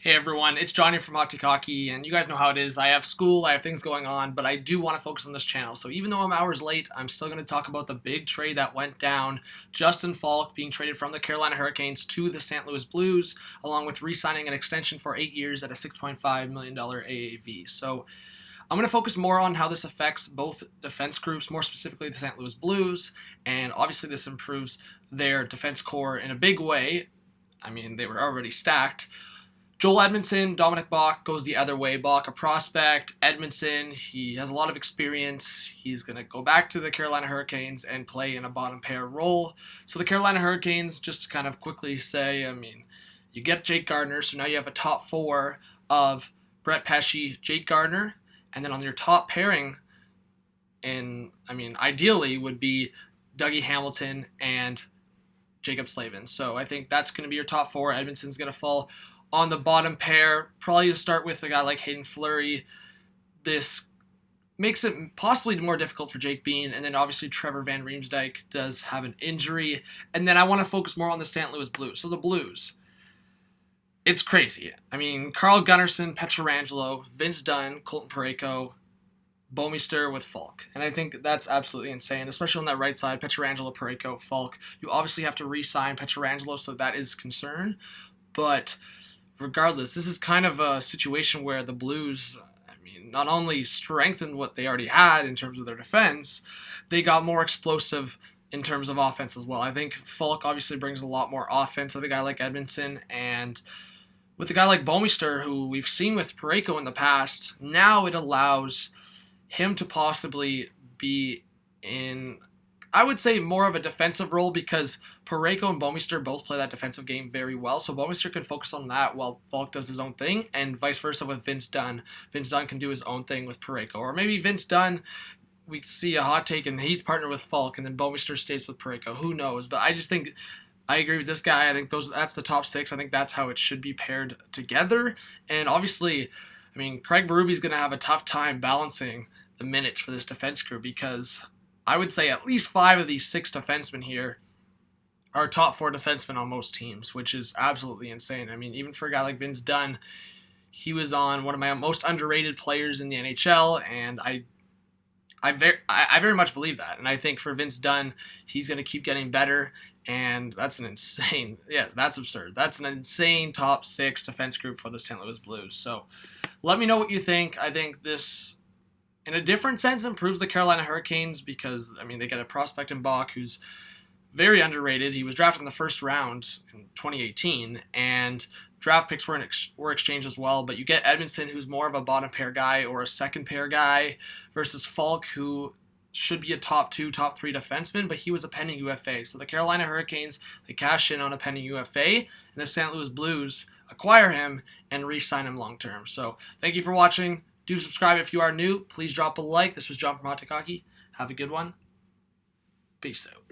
Hey everyone, it's Johnny from Hockey, and you guys know how it is. I have school, I have things going on, but I do want to focus on this channel. So even though I'm hours late, I'm still going to talk about the big trade that went down. Justin Faulk being traded from the Carolina Hurricanes to the St. Louis Blues, along with re-signing an extension for 8 years at a $6.5 million AAV. So I'm going to focus more on how this affects both defense groups, more specifically the St. Louis Blues, and obviously this improves their defense core in a big way. I mean, they were already stacked. Joel Edmondson, Dominic Bach goes the other way. Bach, a prospect. Edmondson, he has a lot of experience. He's going to go back to the Carolina Hurricanes and play in a bottom pair role. So the Carolina Hurricanes, just to kind of quickly say, you get Jake Gardiner, so now you have a top four of Brett Pesce, Jake Gardiner, and then on your top pairing, ideally would be Dougie Hamilton and Jacob Slavin. So I think that's going to be your top four. Edmondson's going to fall on the bottom pair, probably to start with a guy like Hayden Fleury. This makes it possibly more difficult for Jake Bean, and then obviously Trevor Van Riemsdyk does have an injury. And then I want to focus more on the St. Louis Blues. So the Blues, it's crazy. Carl Gunnarsson, Pietrangelo, Vince Dunn, Colton Parayko, Bouwmeester with Faulk. And I think that's absolutely insane, especially on that right side, Pietrangelo, Parayko, Faulk. You obviously have to re-sign Pietrangelo, so that is concern. But regardless, this is kind of a situation where the Blues, not only strengthened what they already had in terms of their defense, they got more explosive in terms of offense as well. I think Faulk obviously brings a lot more offense than a guy like Edmondson, and with a guy like Bouwmeester, who we've seen with Parayko in the past, now it allows him to possibly be in, I would say, more of a defensive role, because Parayko and Bouwmeester both play that defensive game very well. So Bouwmeester can focus on that while Faulk does his own thing, and vice versa with Vince Dunn. Vince Dunn can do his own thing with Parayko. Or maybe Vince Dunn, we see a hot take, and he's partnered with Faulk, and then Bouwmeester stays with Parayko. Who knows? But I just think I agree with this guy. I think that's the top six. I think that's how it should be paired together. And obviously, Craig Berube's going to have a tough time balancing the minutes for this defense group, because I would say at least 5 of these 6 defensemen here are top 4 defensemen on most teams, which is absolutely insane. Even for a guy like Vince Dunn, he was on one of my most underrated players in the NHL, and I very much believe that. And I think for Vince Dunn, he's going to keep getting better, and that's that's absurd. That's an insane top 6 defense group for the St. Louis Blues. So let me know what you think. I think this, in a different sense, improves the Carolina Hurricanes, because, they get a prospect in Bach who's very underrated. He was drafted in the first round in 2018, and draft picks were exchanged as well. But you get Edmondson, who's more of a bottom pair guy or a second pair guy, versus Faulk, who should be a top 2, top 3 defenseman, but he was a pending UFA. So the Carolina Hurricanes, they cash in on a pending UFA, and the St. Louis Blues acquire him and re-sign him long term. So thank you for watching. Do subscribe if you are new. Please drop a like. This was John from Hockey. Have a good one. Peace out.